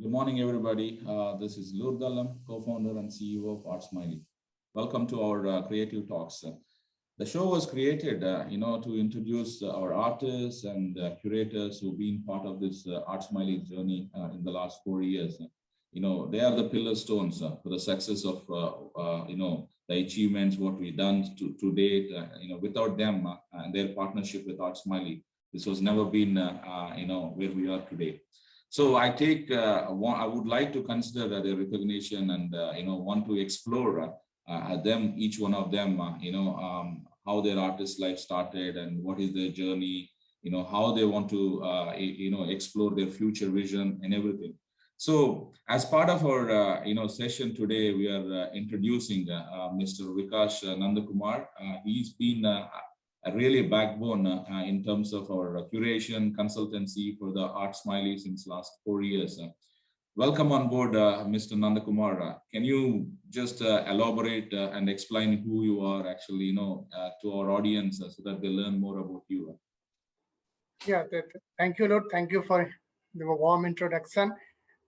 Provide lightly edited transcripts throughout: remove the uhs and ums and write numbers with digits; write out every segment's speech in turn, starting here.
Good morning, everybody. This is Lurdh Allam, co-founder and CEO of ArtSmiley. Welcome to our Creative Talks. The show was created, to introduce our artists and curators who've been part of this ArtSmiley journey in the last 4 years. They are the pillar stones for the success of, the achievements, what we've done to date. Without them and their partnership with ArtSmiley, this was never been, where we are today. So I I would like to consider the recognition and, want to explore them, each one of them, how their artist life started and what is their journey, how they want to, explore their future vision and everything. So as part of our, session today, we are introducing Mr.Vikash Nanda Kumar. He's been a really backbone in terms of our curation consultancy for the ArtSmiley since last 4 years. Welcome on board, Mr. Nanda Kumar. Can you just elaborate and explain who you are actually, to our audience so that they learn more about you? Yeah, thank you, Lord. Thank you for the warm introduction.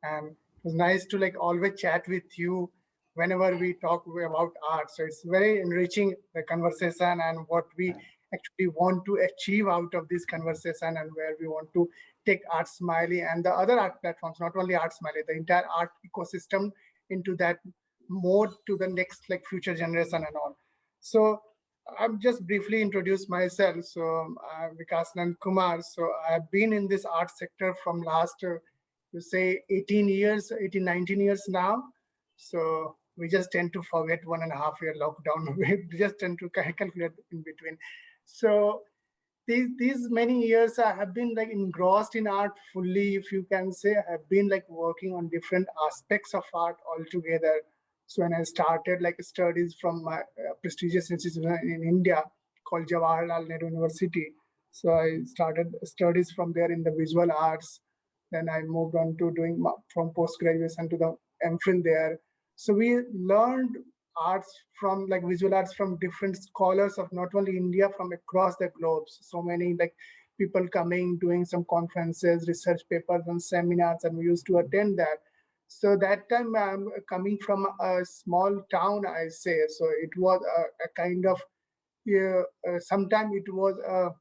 And it was nice to always chat with you whenever we talk about art. So it's very enriching, the conversation and what we actually want to achieve out of this conversation and where we want to take ArtSmiley and the other art platforms, not only ArtSmiley, the entire art ecosystem into that mode to the next future generation and all. So I'll just briefly introduce myself. So I'm Vikash Nanda Kumar. So I've been in this art sector from last, you say 18 years, 18, 19 years now. So we just tend to forget 1.5 year lockdown. We just tend to calculate in between. So these many years I have been engrossed in art fully, if you can say. I have been working on different aspects of art altogether. So when I started studies from my prestigious institution in India called Jawaharlal Nehru University. So I started studies from there in the visual arts. Then I moved on to doing from post-graduation to the MPhil there. So we learned arts from visual arts from different scholars of not only India, from across the globe. So many people coming, doing some conferences, research papers and seminars, and we used to attend that. So that time I'm coming from a small town, I say. So it was a kind of, sometimes it was a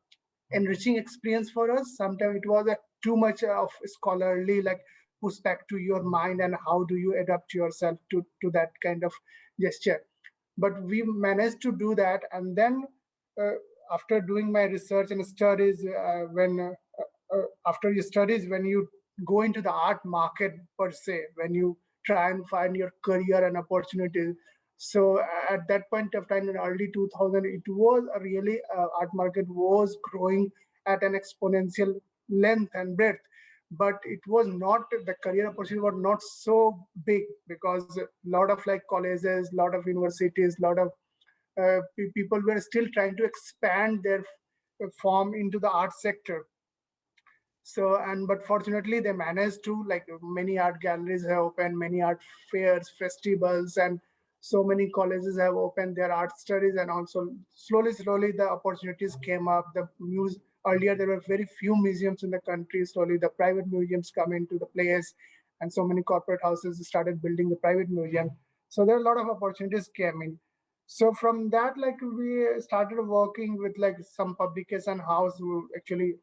enriching experience for us. Sometimes it was too much of scholarly push back to your mind and how do you adapt yourself to that kind of gesture. But we managed to do that. And then after doing my research and studies, after your studies, when you go into the art market per se, when you try and find your career and opportunities. So at that point of time in early 2000, it was a really art market was growing at an exponential length and breadth. But it was not, the career opportunity was not so big because a lot of colleges, a lot of universities, a lot of people were still trying to expand their form into the art sector. So, but fortunately they managed to, many art galleries have opened, many art fairs, festivals, and so many colleges have opened their art studies, and also slowly the opportunities came up. Earlier there were very few museums in the country. Slowly the private museums come into the place, and so many corporate houses started building the private museum. So there are a lot of opportunities came in. So from that, we started working with some publication house who actually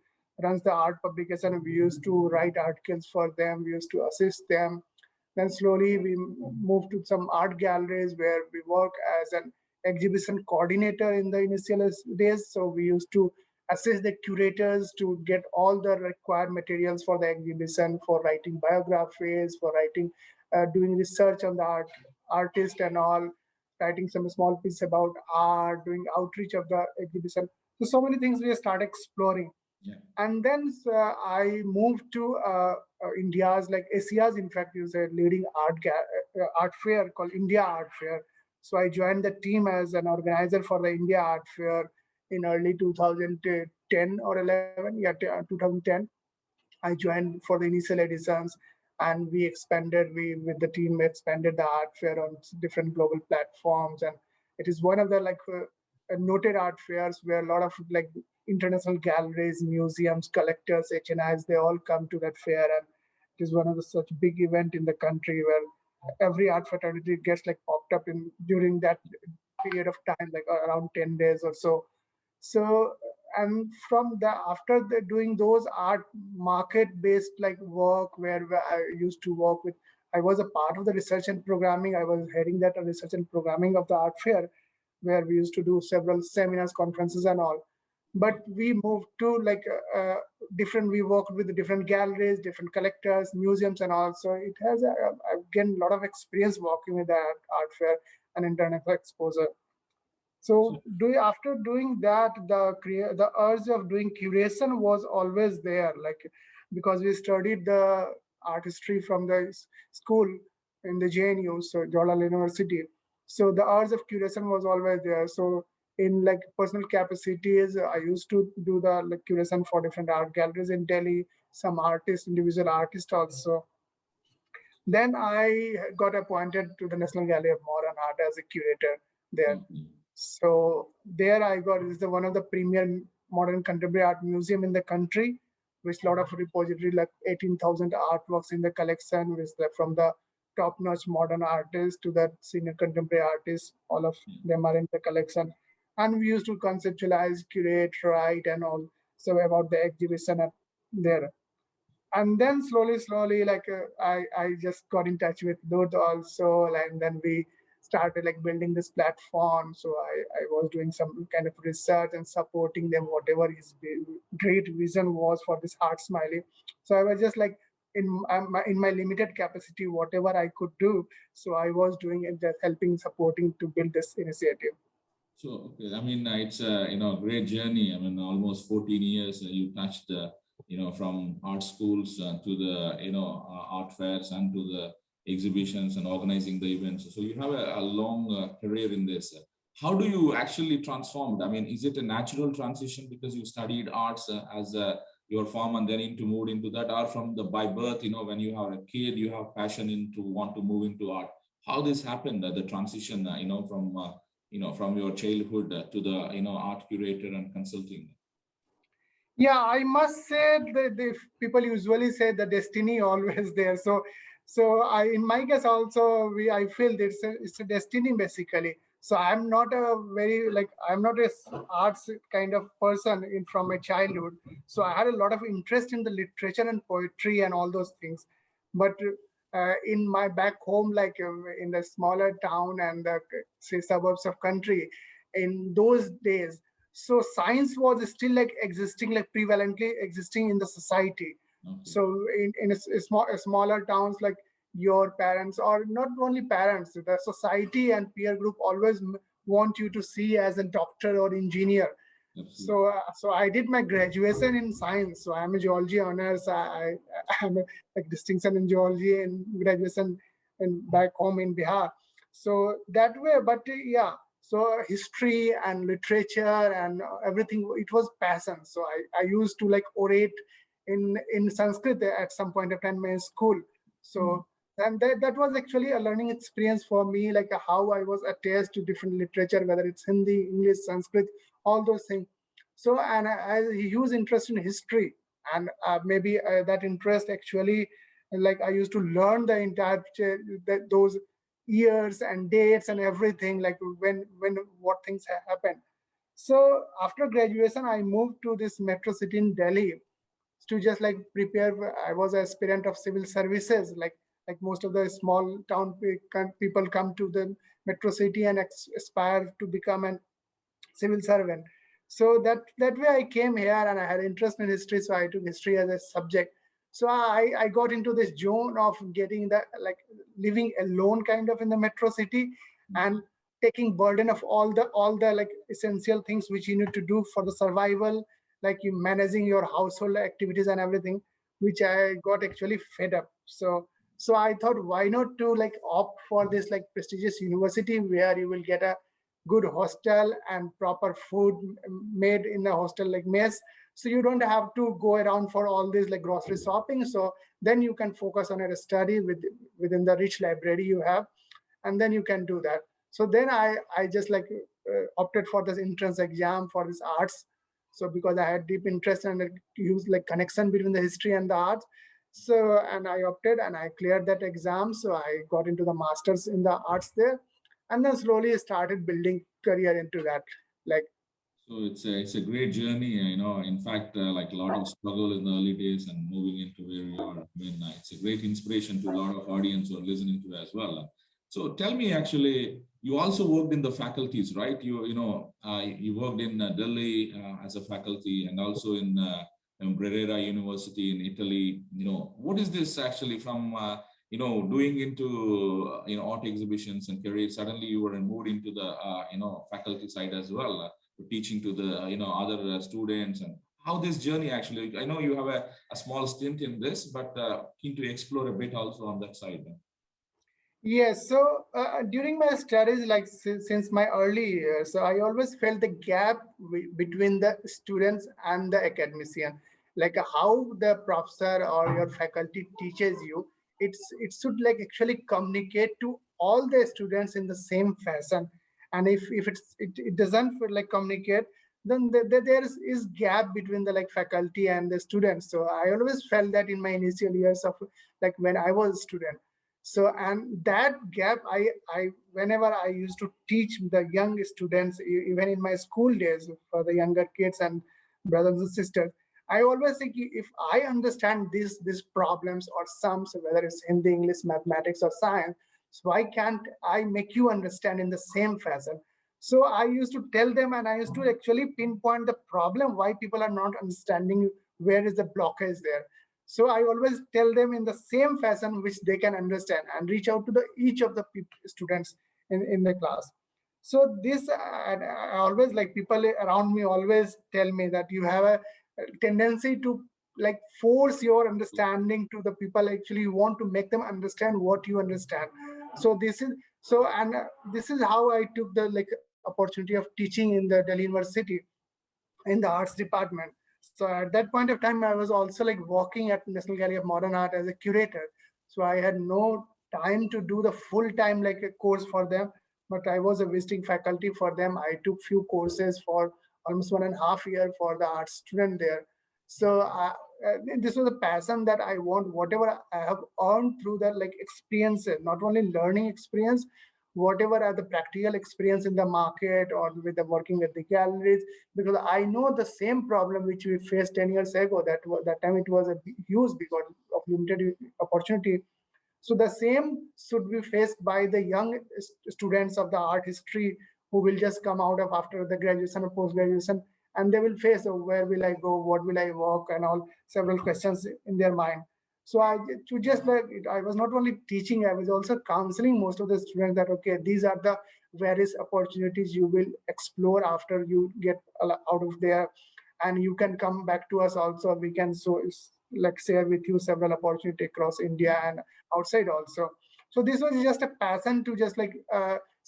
runs the art publication. We used to write articles for them. We used to assist them. Then slowly we moved to some art galleries where we work as an exhibition coordinator in the initial days. So we used to assist the curators to get all the required materials for the exhibition, for writing biographies, for writing, doing research on the artist and all, writing some small piece about art, doing outreach of the exhibition. So many things we started exploring. Yeah. And then I moved to India's, Asia's, in fact, is a leading art fair called India Art Fair. So I joined the team as an organizer for the India Art Fair in early 2010 or 11, 2010. I joined for the initial editions, and we with the team expanded the art fair on different global platforms. And it is one of the noted art fairs where a lot of international galleries, museums, collectors, HNIs, they all come to that fair and It is one of the such big event in the country where every art fraternity gets like popped up in during that period of time, like around 10 days or so. So, and from the after the doing those art market based like work where I used to work with, I was a part of the research and programming. I was heading that research and programming of the art fair, where we used to do several seminars, conferences, and all. But we moved to like different. We worked with different galleries, different collectors, museums, and all. So it has I've gained a lot of experience working with the art fair and international exposure. So after doing that, the urge of doing curation was always there, like because we studied the art history from the school in the JNU, so Jawaharlal University. So the urge of curation was always there. So in like personal capacities, I used to do the like curation for different art galleries in Delhi, some artists, individual artists also. Then I got appointed to the National Gallery of Modern Art as a curator there. So there I got is the one of the premier modern contemporary art museum in the country, with a lot of repository, like 18,000 artworks in the collection, with from the top-notch modern artists to the senior contemporary artists. All of them are in the collection. And we used to conceptualize, curate, write, and all. So about the exhibition there. And then slowly, like I just got in touch with Lurdh also, and then we started like building this platform. So I was doing some kind of research and supporting them, whatever his great vision was for this ArtSmiley. So I was just like in my limited capacity, whatever I could do. So I was doing it, just helping, supporting to build this initiative. So, okay, I mean, it's a great journey. I mean, almost 14 years you touched, from art schools to the art fairs and to the exhibitions and organizing the events. So you have a long career in this. How do you actually transform it? I mean, is it a natural transition because you studied arts as your form and then moved into that, or from the by birth, when you have a kid, you have passion into want to move into art? How this happened, the transition, from your childhood to the art curator and consulting? Yeah, I must say that the people usually say the destiny always there. So I, in my case also, I feel that it's a destiny basically. So I'm not a very like I'm not a arts kind of person in from my childhood. So I had a lot of interest in the literature and poetry and all those things, but in my back home, like in the smaller town and the say suburbs of country, in those days, so science was still like existing, like prevalently existing in the society. Okay. So in a smaller towns, like your parents, or not only parents, the society and peer group always want you to see as a doctor or engineer. Absolutely. So I did my graduation in science. So I'm a geology honors. I'm a like distinction in geology and graduation in back home in Bihar. So that way, but yeah, so history and literature and everything, it was passion. So I used to like orate in Sanskrit at some point of time in school. So and that was actually a learning experience for me, like how I was attached to different literature, whether it's Hindi, English, Sanskrit, all those things. So and I had a huge interest in history, and maybe that interest actually, like I used to learn the entire those years and dates and everything, like when what things happened. So after graduation, I moved to this metro city in Delhi to just like prepare. I was an aspirant of civil services, like most of the small town people come to the metro city and aspire to become an civil servant. So that way I came here, and I had interest in history, so I took history as a subject. So I got into this zone of getting the like living alone kind of in the metro city, and taking burden of all the like essential things which you need to do for the survival, like you managing your household activities and everything, which I got actually fed up. So I thought, why not to like opt for this like prestigious university where you will get a good hostel and proper food made in the hostel like mess, so you don't have to go around for all this like grocery shopping. So then you can focus on your study within the rich library you have, and then you can do that. So then I just like opted for this entrance exam for this arts. So because I had deep interest and like, use like connection between the history and the arts, So, and I opted and I cleared that exam. So I got into the master's in the arts there, and then slowly started building career into that. Like, So it's a great journey, In fact, like a lot of struggle in the early days and moving into where you are. I mean, it's a great inspiration to a lot of audience who are listening to as well. So tell me, actually, you also worked in the faculties, right? You worked in Delhi as a faculty, and also in Brera University in Italy. What is this actually from? Doing into art exhibitions and career. Suddenly, you were moved into the faculty side as well. Teaching to the other students, and how this journey actually, I know you have a small stint in this, but keen to explore a bit also on that side. yes, so during my studies, like since my early years, so I always felt the gap between the students and the academician, like how the professor or your faculty teaches you. It should like actually communicate to all the students in the same fashion, and if it doesn't feel like communicate, then there is gap between the like faculty and the students. So I always felt that in my initial years of like when I was a student. So, and that gap, I whenever I used to teach the young students, even in my school days for the younger kids and brothers and sisters, I always think if I understand these problems or sums, whether it's Hindi, English, mathematics, or science, so why can't I make you understand in the same fashion? So I used to tell them, and I used to actually pinpoint the problem why people are not understanding, where is the blockage there. So I always tell them in the same fashion which they can understand, and reach out to the each of the students in the class. So this, I always like people around me always tell me that you have a tendency to like force your understanding to the people. Actually, you want to make them understand what you understand. So this is so, and this is how I took the like opportunity of teaching in the Delhi University in the arts department. So at that point of time, I was also like working at National Gallery of Modern Art as a curator. So I had no time to do the full time like a course for them, but I was a visiting faculty for them. I took few courses for almost 1.5 years for the art student there. So this was a passion that I want. Whatever I have earned through that like experiences, not only learning experience, whatever are the practical experience in the market or with the working with the galleries, because I know the same problem which we faced 10 years ago. That time it was a huge because of limited opportunity. So the same should be faced by the young students of the art history who will just come out of after the graduation or post graduation, and they will face, oh, where will I go, what will I work, and all several questions in their mind. So to just like I was not only teaching, I was also counseling most of the students that okay, these are the various opportunities you will explore after you get out of there, and you can come back to us also. We can so like share with you several opportunities across India and outside also. So this was just a passion to just like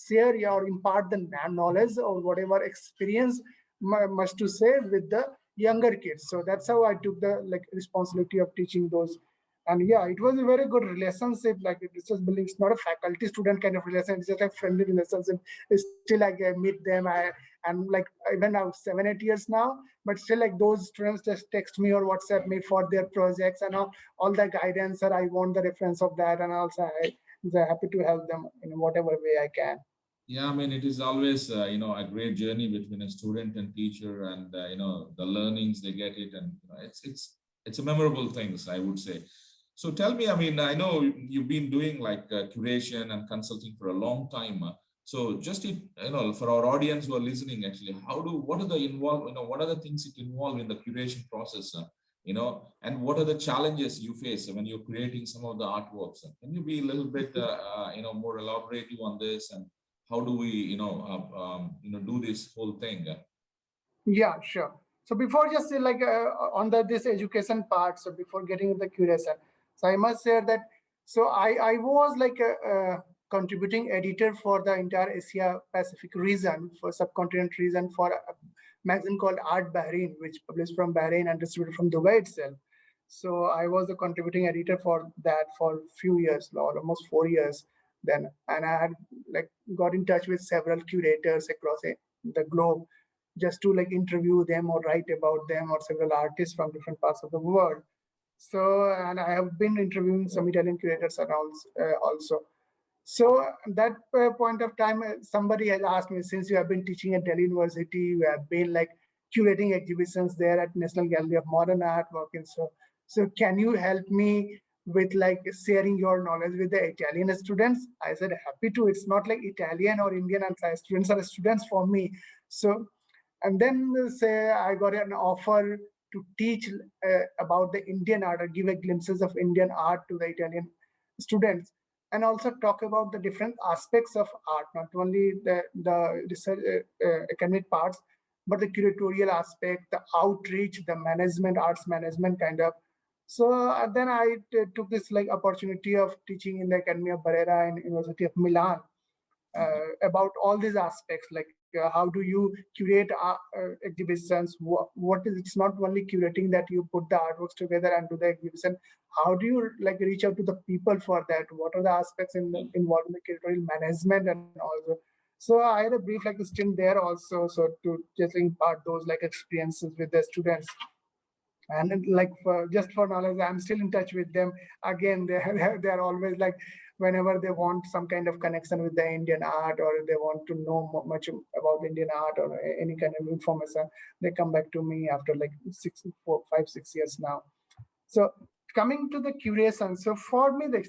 share or impart the knowledge or whatever experience much to say with the younger kids. So that's how I took the like responsibility of teaching those. And yeah, it was a very good relationship. Like it's just it's not a faculty student kind of relationship. It's just like friendly relationship. It's still like I meet them. And like even now 7-8 years now, but still like those students just text me or WhatsApp me for their projects and all the guidance that I want the reference of that, and also I'm happy to help them in whatever way I can. Yeah, I mean, it is always, a great journey between a student and teacher, and the learnings they get it, and it's a memorable things, I would say. So tell me, I mean, I know you've been doing like curation and consulting for a long time. So just for our audience who are listening, actually, what are the what are the things it involve in the curation process? And what are the challenges you face when you're creating some of the artworks? Can you be a little bit, more elaborative on this, and how do we do this whole thing? Yeah, sure. So before just say like on the this education part, so before getting into the curation, so I must say that so I was like a contributing editor for the entire Asia Pacific region, for subcontinent region, for a magazine called Art Bahrain, which published from Bahrain and distributed from Dubai itself. So I was the contributing editor for that for a few years, almost 4 years then, and I had like got in touch with several curators across the globe just to like interview them or write about them or several artists from different parts of the world. So, and I have been interviewing some Italian curators and also. So at that point of time, somebody has asked me, since you have been teaching at Delhi University, you have been like curating exhibitions there at National Gallery of Modern Art, working. So can you help me with like sharing your knowledge with the Italian students? I said, happy to. It's not like Italian or Indian and students are students for me. So, and then say I got an offer to teach about the Indian art or give a glimpses of Indian art to the Italian students, and also talk about the different aspects of art, not only the research, academic parts, but the curatorial aspect, the outreach, the management, arts management kind of. So then I took this like opportunity of teaching in the Academy of Barrera and University of Milan about all these aspects, like how do you curate exhibitions, what is, it's not only curating that you put the artworks together and do the exhibition, how do you like reach out to the people for that, what are the aspects involved in the curatorial management and also. So I had a brief like stint there also, so to just impart those like experiences with the students. And like just for knowledge, I'm still in touch with them. Again, they're always like, whenever they want some kind of connection with the Indian art, or they want to know much about Indian art or any kind of information, they come back to me after like 6 years now. So coming to the curation, so for me the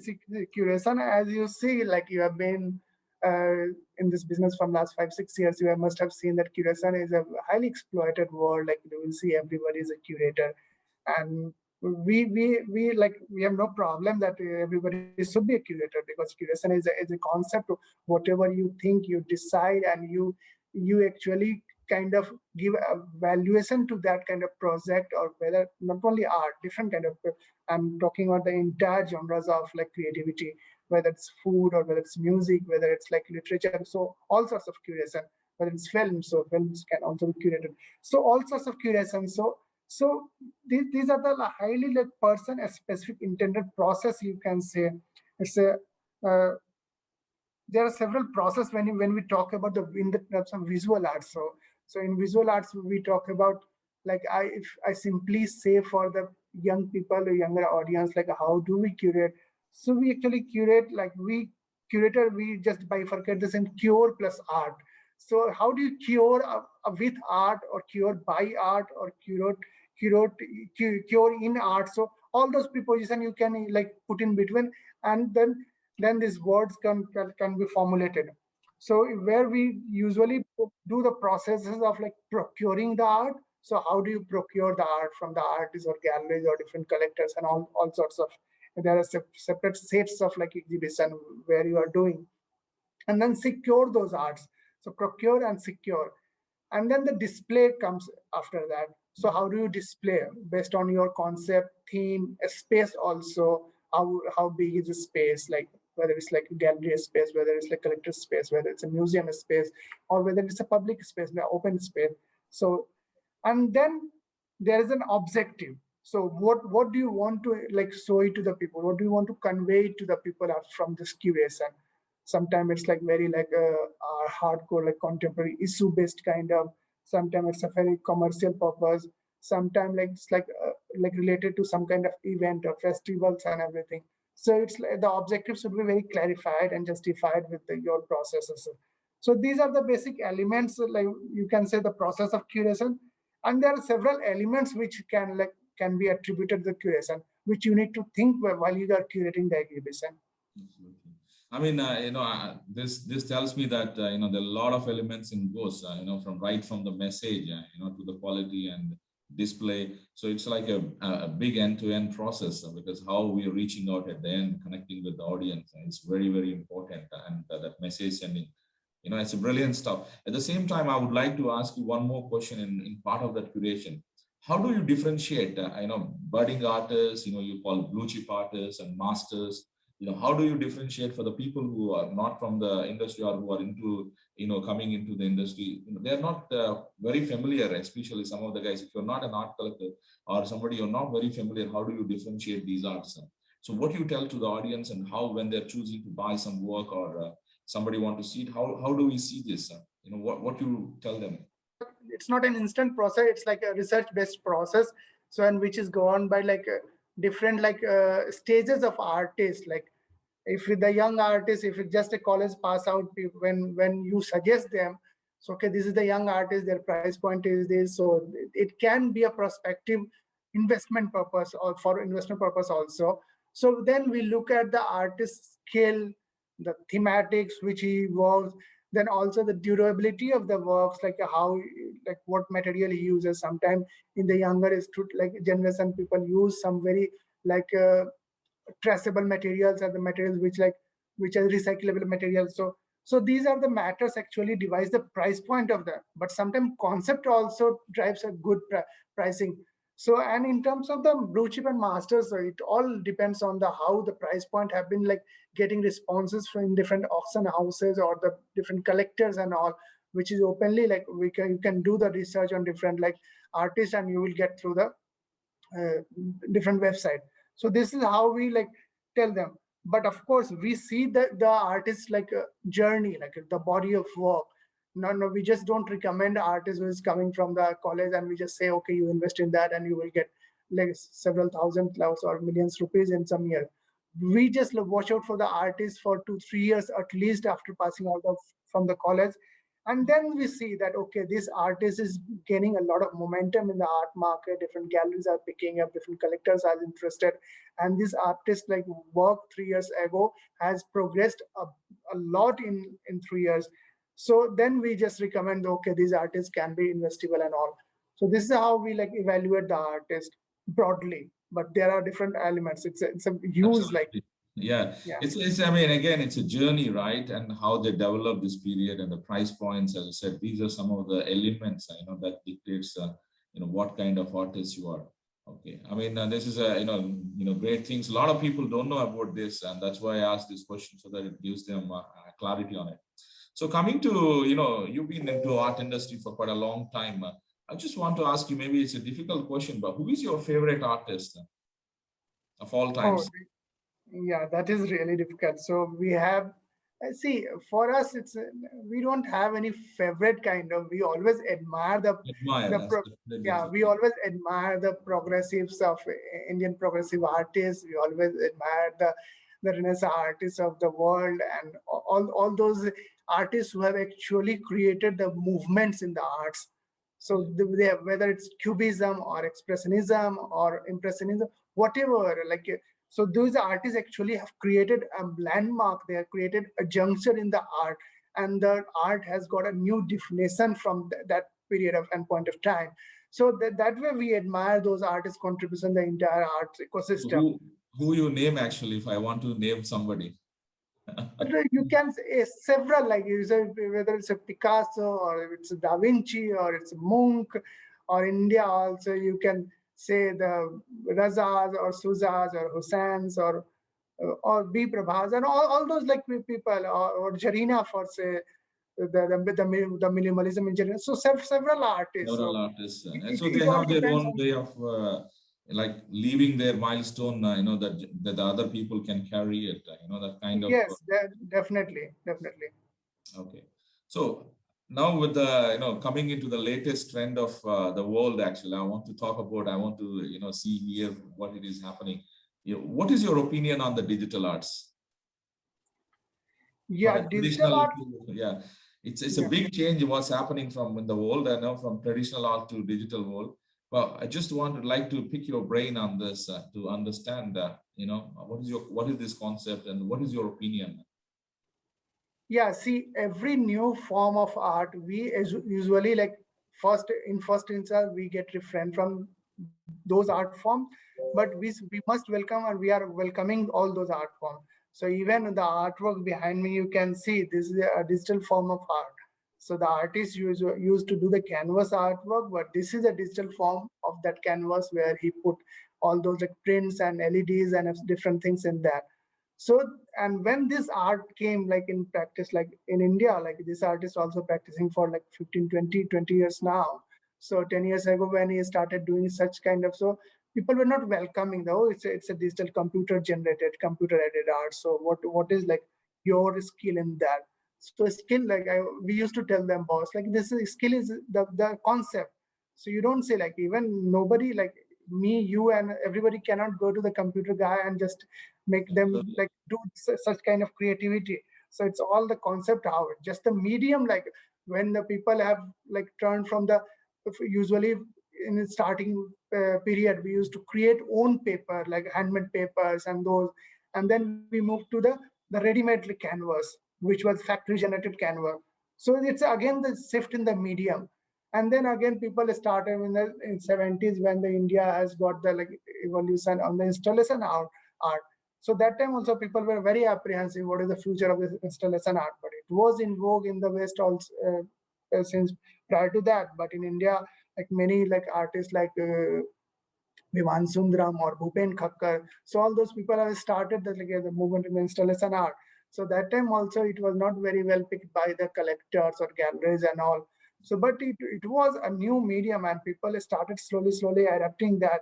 curation, as you see, like you have been in this business from last 5-6 years, you must have seen that curation is a highly exploited world. Like you will see everybody is a curator, and we have no problem that everybody should be a curator, because curation is a concept of whatever you think, you decide, and you actually kind of give a valuation to that kind of project, or whether not only art, different kind of, I'm talking about the entire genres of like creativity, whether it's food or whether it's music, whether it's like literature, so all sorts of curation, whether it's films, so films can also be curated, so all sorts of curation. So these are the highly like person a specific intended process, you can say. It's a there are several processes when we talk about the in the terms of visual arts. So in visual arts we talk about, like if I simply say for the young people, the younger audience, like how do we curate? So we actually curate, like curator, we just bifurcate this in cure plus art. So how do you cure with art, or cure by art, or cure in art? So all those prepositions you can like put in between, and then these words can be formulated. So where we usually do the processes of like procuring the art. So how do you procure the art from the artists or galleries or different collectors and all sorts of, there are separate sets of like exhibition where you are doing, and then secure those arts. So procure and secure, and then the display comes after that. So how do you display based on your concept, theme, a space also, how big is the space, like whether it's like a gallery space, whether it's like collector space, whether it's a museum space, or whether it's a public space, the open space. So, and then there is an objective. So what do you want to like show it to the people, what do you want to convey to the people from this curation? Sometimes it's like very like a hardcore like contemporary issue based kind of, sometimes it's a very commercial purpose, sometimes like it's like related to some kind of event or festivals and everything. So it's like the objective should be very clarified and justified with your processes. So these are the basic elements, like you can say the process of curation. And there are several elements which can be attributed to the curation, which you need to think while you are curating the exhibition. Absolutely. I mean, this tells me that there are a lot of elements in both. From right from the message, to the quality and display. So it's like a big end-to-end process, because how we are reaching out at the end, connecting with the audience, it's very, very important. And that message sending, it's a brilliant stuff. At the same time, I would like to ask you one more question in part of that curation. How do you differentiate, budding artists, you call blue chip artists and masters? How do you differentiate for the people who are not from the industry, or who are into, coming into the industry? They're not very familiar, especially some of the guys. If you're not an art collector or somebody you're not very familiar, how do you differentiate these arts? So what do you tell to the audience, and how, when they're choosing to buy some work, or somebody want to see it, how do we see this? What you tell them? It's not an instant process, it's like a research based process, so, and which is gone by like different like stages of artists. Like if the young artist, if it's just a college pass out, when you suggest them, so okay, this is the young artist, their price point is this, so it can be a prospective investment purpose or for investment purpose also. So then we look at the artist's skill, the thematics which he works, then also the durability of the works, like how, like what material he uses. Sometimes in the younger like generation, people use some very like traceable materials, are the materials which are recyclable materials. So these are the matters actually devise the price point of the, but sometimes concept also drives a good pricing. So, and in terms of the blue chip and masters, so it all depends on the how the price point have been like getting responses from different auction houses or the different collectors and all, which is openly like you can do the research on different like artists, and you will get through the different website. So this is how we like tell them. But of course we see the artist like a journey, like the body of work. No, we just don't recommend artist who is coming from the college and we just say, okay, you invest in that and you will get like several thousand or millions rupees in some year. We just watch out for the artist for 2 3 years at least after passing out of from the college. And then we see that, okay, this artist is gaining a lot of momentum in the art market, different galleries are picking up, different collectors are interested, and this artist like work 3 years ago has progressed a lot in 3 years. So then we just recommend, okay, these artists can be investable and all. So this is how we like evaluate the artist broadly, but there are different elements. It's a huge like, Absolutely. Yeah, yeah. I mean, again, it's a journey, right? And how they develop this period and the price points, as I said, these are some of the elements, that dictates, what kind of artist you are. Okay. I mean, this is great things. A lot of people don't know about this, and that's why I asked this question so that it gives them clarity on it. So coming to, you've been into art industry for quite a long time. I just want to ask you, maybe it's a difficult question, but who is your favorite artist of all Oh, times? yeah, that is really difficult. So we have, see, for us, we don't have any favorite kind of. We always admire Admire, the that's pro, definitely yeah, true. we always admire the progressives of Indian progressive artists. We always admire the Renaissance artists of the world, and all those artists who have actually created the movements in the arts. So whether it's cubism or expressionism or impressionism, whatever, like so those artists actually have created a landmark. They have created a juncture in the art, and the art has got a new definition from that period of and point of time. So that way we admire those artists' contribution, the entire art So ecosystem. who you name actually, if I want to name somebody? But you can say several, like you say, whether it's a Picasso or it's a Da Vinci or it's a Munch, or India also you can say the Razas or Suzas or Hussains or B. Prabhas and all those like people, or Jarina for say the minimalism in general. So several artists. Several So artists. And so it they all have their depends own on. way of like leaving their milestone, that the other people can carry it, that kind of. Yes, definitely. Okay. So now with the, coming into the latest trend of the world, actually, I want to, see here what it is happening. What is your opinion on the digital arts? From Yeah, a digital traditional art. to, yeah, it's a Yeah. big change what's happening from in the world, I know, from traditional art to digital world. Well, I just want to like to pick your brain on this to understand, what is this concept and what is your opinion? Yeah, see, every new form of art, we usually like first instance, we get refrain from those art forms, but we must welcome, and we are welcoming all those art forms. So even the artwork behind me, you can see this is a digital form of art. So the artist used to do the canvas artwork, but this is a digital form of that canvas where he put all those like prints and LEDs and different things in that. So, and when this art came like in practice, like in India, like this artist also practicing for like 15 20 years now. So 10 years ago when he started doing such kind of, so people were not welcoming though, it's a digital computer generated, computer aided art. So what is like your skill in that? So skill, like we used to tell them, boss, like this is skill is the concept. So you don't say like, even nobody like me, you, and everybody cannot go to the computer guy and just make them like do such kind of creativity. So it's all the concept out, just the medium, like when the people have like turned from the, usually in the starting period, we used to create own paper, like handmade papers and those, and then we moved to the ready-made canvas, which was factory generated canvas. So it's again the shift in the medium. And then again people started in the 70s, when the India has got the like evolution on the installation art. So that time also people were very apprehensive, what is the future of this installation art, but it was in vogue in the West also since prior to that. But in India, like many like artists like Vivan Sundaram or Bhupen Khakkar. So all those people have started the movement in the installation art. So that time also it was not very well picked by the collectors or galleries and all. So, but it was a new medium, and people started slowly adapting that.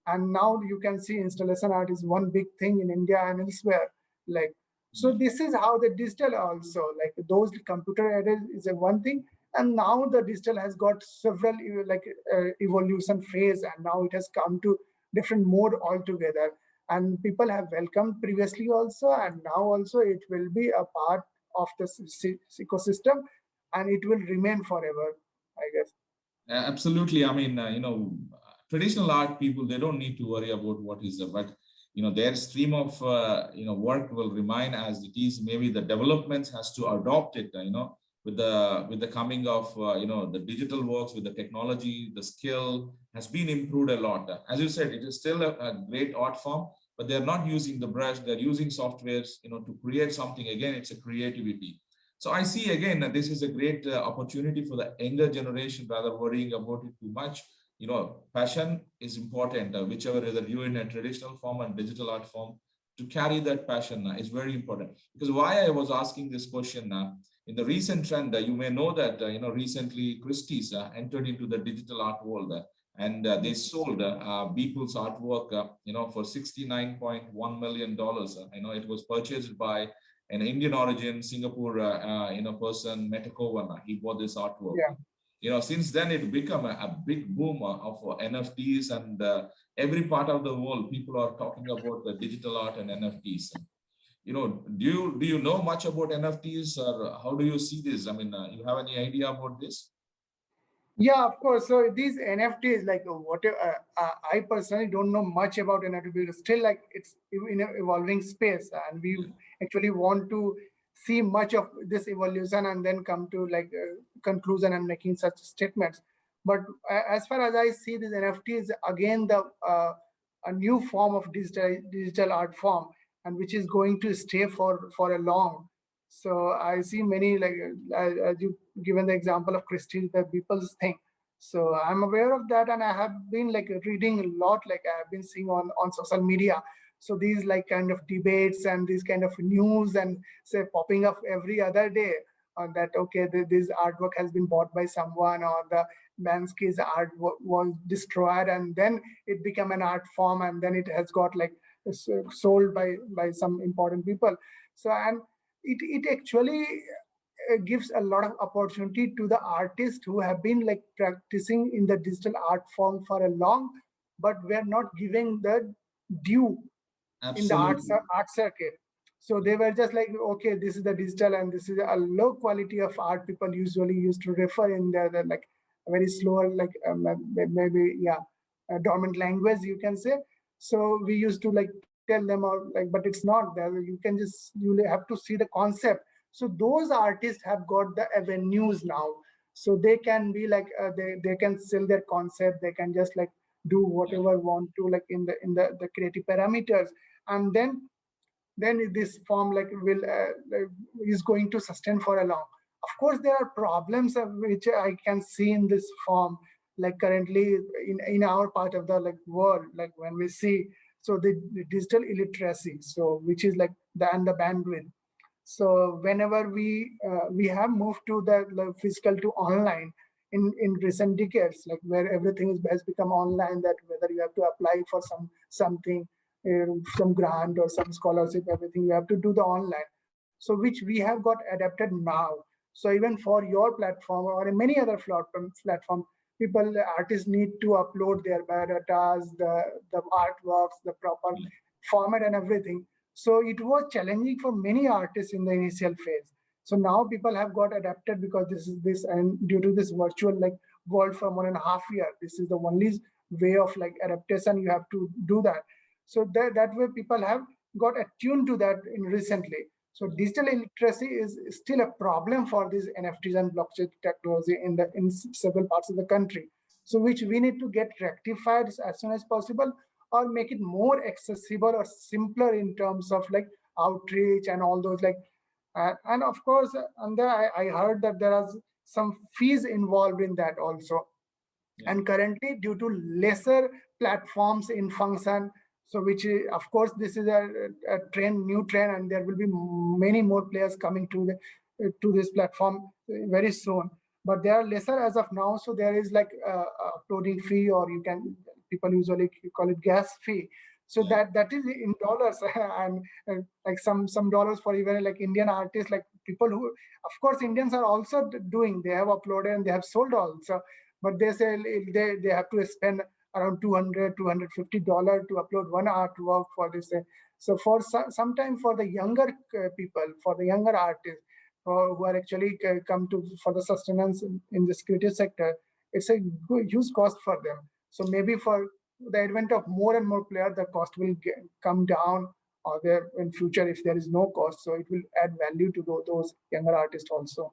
And now you can see installation art is one big thing in India and elsewhere. Like, so this is how the digital also, like those computer aided is a one thing, and now the digital has got several like evolution phase, and now it has come to different mode altogether. And people have welcomed previously also, and now also it will be a part of the ecosystem, and it will remain forever, I guess. Absolutely. I mean, traditional art people, they don't need to worry about what is, but their stream of work will remain as it is. Maybe the developments has to adopt it. With the coming of the digital works, with the technology, the skill has been improved a lot. As you said, it is still a great art form, but they're not using the brush. They're using softwares, to create something. Again, it's a creativity. So I see again that this is a great opportunity for the younger generation, rather worrying about it too much. Passion is important, whichever is you in a traditional form and digital art form, to carry that passion is very important. Because why I was asking this question, in the recent trend, you may know that, recently Christie's entered into the digital art world, and they sold Beeple's artwork, for $69.1 million. It was purchased by an Indian origin Singapore, person, Metakovan. He bought this artwork. Yeah. Since then it become a big boom of NFTs, and every part of the world, people are talking about the digital art and NFTs. Do you know much about NFTs, or how do you see this? I mean, you have any idea about this? Yeah, of course. So these NFTs, like whatever, I personally don't know much about NFT, because still like it's in an evolving space, and we actually want to see much of this evolution and then come to like a conclusion and making such statements. But as far as I see, these NFTs again the a new form of digital art form, and which is going to stay for a long. So I see many like as you given the example of Christie, the people's thing. So I'm aware of that, and I have been like reading a lot. Like I have been seeing on social media. So these like kind of debates and these kind of news and say popping up every other day on that. Okay, this artwork has been bought by someone, or the Bansky's art was destroyed, and then it became an art form, and then it has got like sold by some important people. So and it actually gives a lot of opportunity to the artists who have been like practicing in the digital art form for a long, but we're not giving the due in the art Absolutely. circuit. So they were just like, okay, this is the digital, and this is a low quality of art. People usually used to refer in the like very slower, like maybe dormant language, you can say. So we used to like tell them, or like, but it's not there. You can just, you have to see the concept. So those artists have got the avenues now, so they can be like they can sell their concept. They can just like do whatever want to, like in the creative parameters, and then this form like will is going to sustain for a long. Of course there are problems which I can see in this form, like currently in our part of the like world, like when we see, so the digital illiteracy, so which is like the bandwidth. So whenever we have moved to the like, physical to online in recent decades, like where everything has become online, that whether you have to apply for something, some grant or some scholarship, everything you have to do the online. So which we have got adapted now. So even for your platform or many other platform, artists need to upload their biodatas, the artworks, the proper format and everything. So it was challenging for many artists in the initial phase. So now people have got adapted because and due to this virtual like world for 1.5 years, this is the only way of like adaptation you have to do that. So that way people have got attuned to that in recently. So digital illiteracy is still a problem for these NFTs and blockchain technology in several parts of the country. So which we need to get rectified as soon as possible, or make it more accessible or simpler in terms of like outreach and all those like. And of course, and I heard that there are some fees involved in that also. And currently, due to lesser platforms in function, so which of course this is a new trend, and there will be many more players coming to this platform very soon. But they are lesser as of now, so there is like a uploading fee, or people usually call it gas fee. So that is in dollars, and like some dollars for even like Indian artists, like people who, of course, Indians are also doing. They have uploaded and they have sold also, but they say they have to spend around $200-250 to upload one artwork for this. So for sometime for the younger people, for the younger artists who are actually come to for the sustenance in this creative sector, it's a huge cost for them. So maybe for the advent of more and more players, the cost will come down, or there in future if there is no cost, so it will add value to those younger artists also.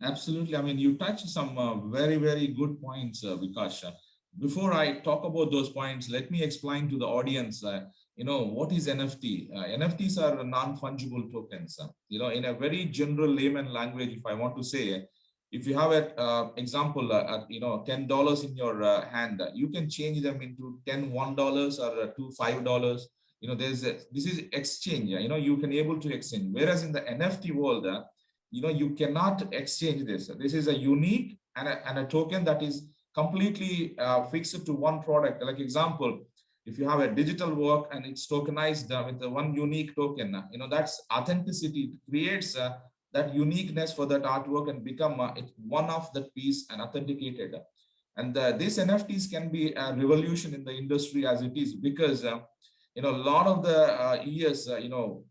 Absolutely. I mean, you touched some very, very good points, Vikash. Before I talk about those points, let me explain to the audience, what is NFT? NFTs are non-fungible tokens. In a very general layman language, if I want to say, if you have an example, $10 in your hand, you can change them into 10 $1 or to $5. This is exchange. You can able to exchange. Whereas in the NFT world, you cannot exchange this. This is a unique and a token that is completely fixed to one product. Like example, if you have a digital work and it's tokenized with the one unique token, that's authenticity. It creates that uniqueness for that artwork and become one of that piece and authenticated. And these NFTs can be a revolution in the industry as it is, because a lot of the years,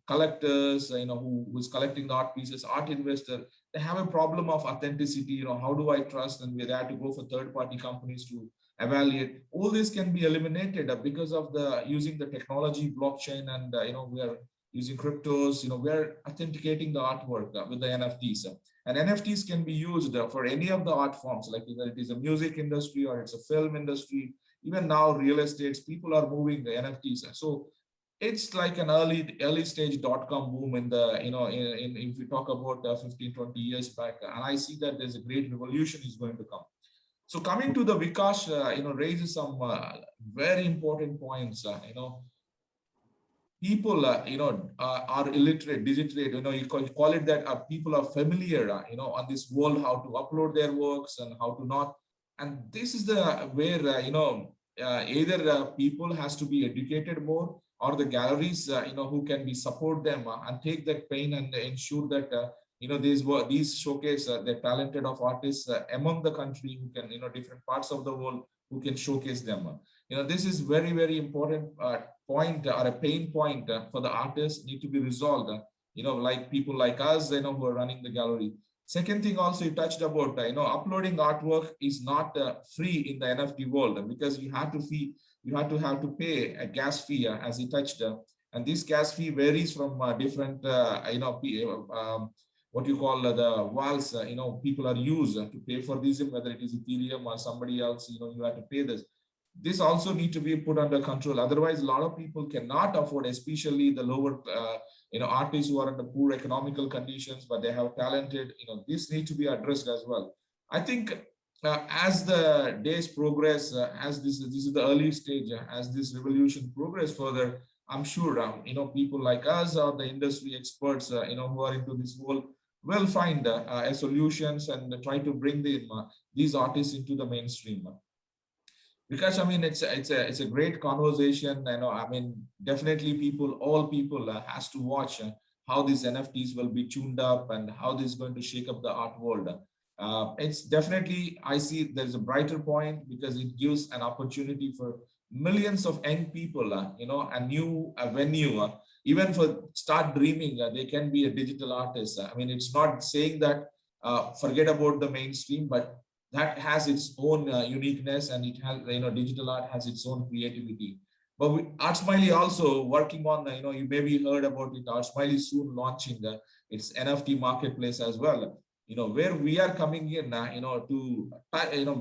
collectors, who's collecting the art pieces, art investor, they have a problem of authenticity. How do I trust? And they have to go for third-party companies to evaluate. All this can be eliminated because of the using the technology, blockchain, and we are using cryptos. We are authenticating the artwork with the NFTs. And NFTs can be used for any of the art forms, like whether it is a music industry or it's a film industry. Even now, real estates, people are moving the NFTs. So it's like an early stage .com boom in the, if you talk about 15-20 years back. And I see that there's a great revolution is going to come. So coming to the Vikash, raises some very important points. People, are illiterate, digital. You call it that people are familiar, on this world, how to upload their works and how to not. And this is the where, either people has to be educated more, or the galleries, who can be support them and take that pain and ensure that, these showcase the talented of artists among the country, who can, different parts of the world, who can showcase them. This is very, very important point or a pain point for the artists need to be resolved. Like people like us, who are running the gallery. Second thing also you touched about, uploading artwork is not free in the NFT world, because you have to pay a gas fee, as you touched, and this gas fee varies from different, what you call the walls, people are used to pay for these, whether it is Ethereum or somebody else, you have to pay this. This also need to be put under control. Otherwise, a lot of people cannot afford, especially the lower, artists who are under poor economical conditions, but they have talented, this need to be addressed as well. I think as the days progress, as this is the early stage, as this revolution progress further, I'm sure, people like us or the industry experts, who are into this world will find solutions and try to bring these artists into the mainstream. Because I mean, it's a great conversation. I mean, definitely all people has to watch how these NFTs will be tuned up and how this is going to shake up the art world. It's definitely, I see there's a brighter point because it gives an opportunity for millions of young people, a new venue, even for start dreaming, they can be a digital artist. I mean, it's not saying that forget about the mainstream, but that has its own uniqueness, and it has, digital art has its own creativity. But ArtSmiley also working on, you maybe heard about it, ArtSmiley soon launching its NFT marketplace as well, where we are coming in, to,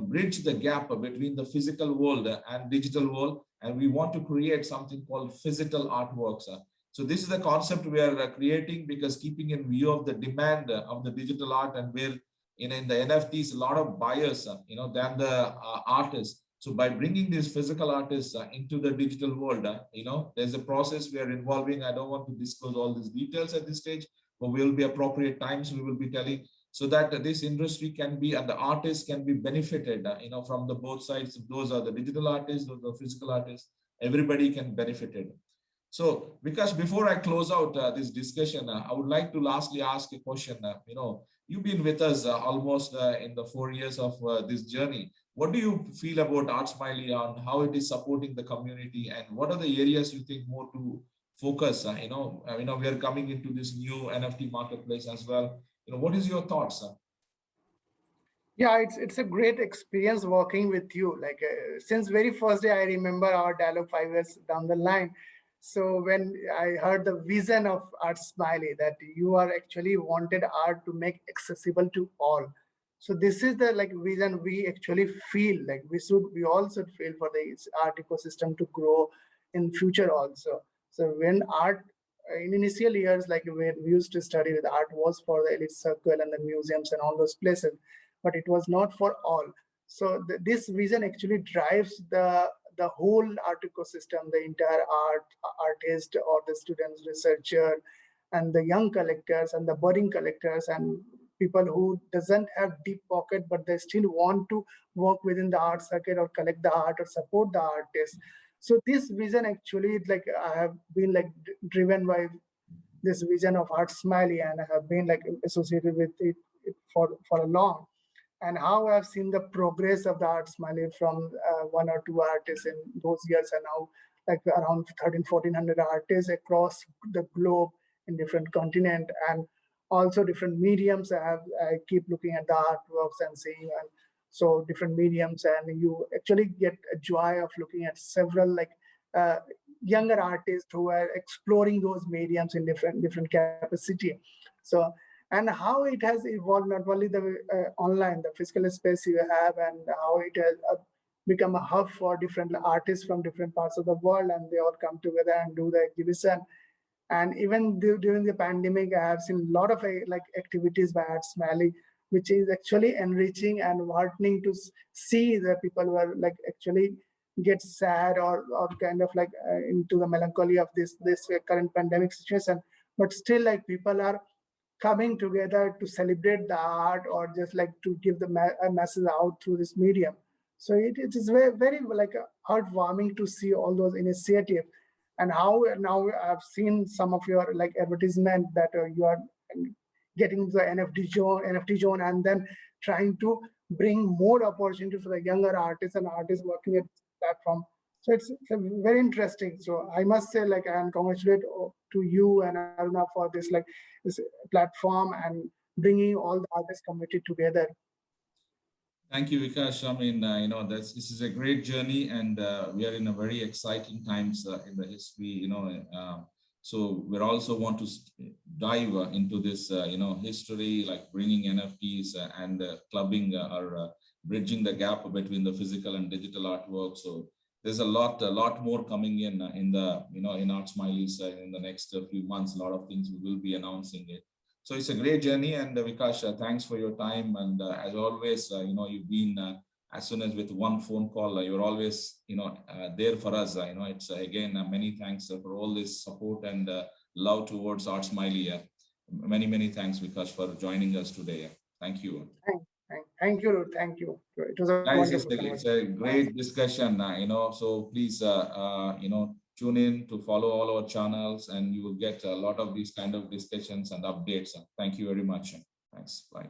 bridge the gap between the physical world and digital world. And we want to create something called physical artworks. So this is the concept we are creating, because keeping in view of the demand of the digital art, and where, in the NFTs, a lot of buyers, than the artists. So by bringing these physical artists into the digital world, there's a process we are involving. I don't want to disclose all these details at this stage, but will be appropriate times we will be telling, so that this industry can be, and the artists can be benefited, from the both sides. Those are the digital artists, those are physical artists. Everybody can benefit it. So, because before I close out this discussion, I would like to lastly ask a question. You've been with us almost in the 4 years of this journey. What do you feel about ArtSmiley, on how it is supporting the community, and what are the areas you think more to focus? We are coming into this new NFT marketplace as well. What is your thoughts? Yeah, it's a great experience working with you. Like since very first day, I remember our dialogue 5 years down the line. So when I heard the vision of Art Smiley, that you are actually wanted art to make accessible to all. So this is the like vision we actually feel like we all should feel for the art ecosystem to grow in future also. So when art in initial years, like when we used to study, the art was for the elite circle and the museums and all those places, but it was not for all. So this vision actually drives the whole art ecosystem, the entire artist or the students, researcher, and the young collectors and the budding collectors and people who doesn't have deep pocket, but they still want to work within the art circuit or collect the art or support the artist. So this vision actually, like I have been like driven by this vision of Art Smiley, and I have been like associated with it for a long. And how I've seen the progress of the Art Smiley from one or two artists in those years, and now like around 13, 1400 artists across the globe in different continent, and also different mediums. I keep looking at the artworks and seeing, and so different mediums, and you actually get a joy of looking at several like uh, younger artists who are exploring those mediums in different capacity. So, and how it has evolved, not only the online, the physical space you have, and how it has become a hub for different artists from different parts of the world, and they all come together and do the exhibition. And even during the pandemic, I have seen a lot of like activities by ArtSmiley, which is actually enriching and heartening to see the people who are like actually get sad or kind of like into the melancholy of this current pandemic situation, but still like people are coming together to celebrate the art or just like to give a message out through this medium. So it is very, very like heartwarming to see all those initiatives, and how now I've seen some of your like advertisement that you are getting the NFT zone, and then trying to bring more opportunity for the younger artists and artists working at this platform. So it's very interesting. So I must say, like, and congratulate to you and Aruna for this platform and bringing all the artist community together. Thank you, Vikash. I mean, this is a great journey, and we are in a very exciting times in the history. So we also want to dive into this, history, like bringing NFTs and clubbing or bridging the gap between the physical and digital artwork. So there's a lot more coming in the, in ArtSmiley's in the next few months. A lot of things we will be announcing it. So it's a great journey, and Vikash, thanks for your time. And as always, you've been as soon as with one phone call, you're always, there for us. It's again many thanks for all this support and love towards ArtSmiley. Many thanks, Vikash, for joining us today. Thank you. Thank you, Lord. Thank you. It was a Guys, wonderful it's a great discussion. So please, tune in to follow all our channels, and you will get a lot of these kind of discussions and updates. Thank you very much. Thanks. Bye.